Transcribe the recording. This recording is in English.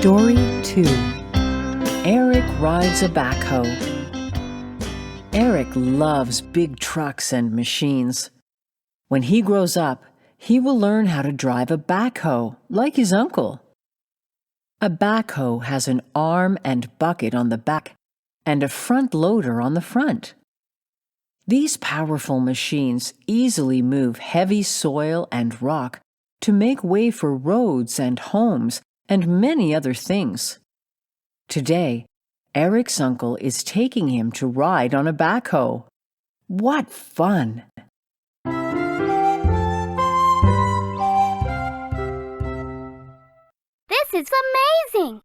Story 2. Eric rides a backhoe. Eric loves big trucks and machines. When he grows up, he will learn how to drive a backhoe, like his uncle. A backhoe has an arm and bucket on the back and a front loader on the front. These powerful machines easily move heavy soil and rock to make way for roads and homes and many other things. Today, Eric's uncle is taking him to ride on a backhoe. What fun! This is amazing!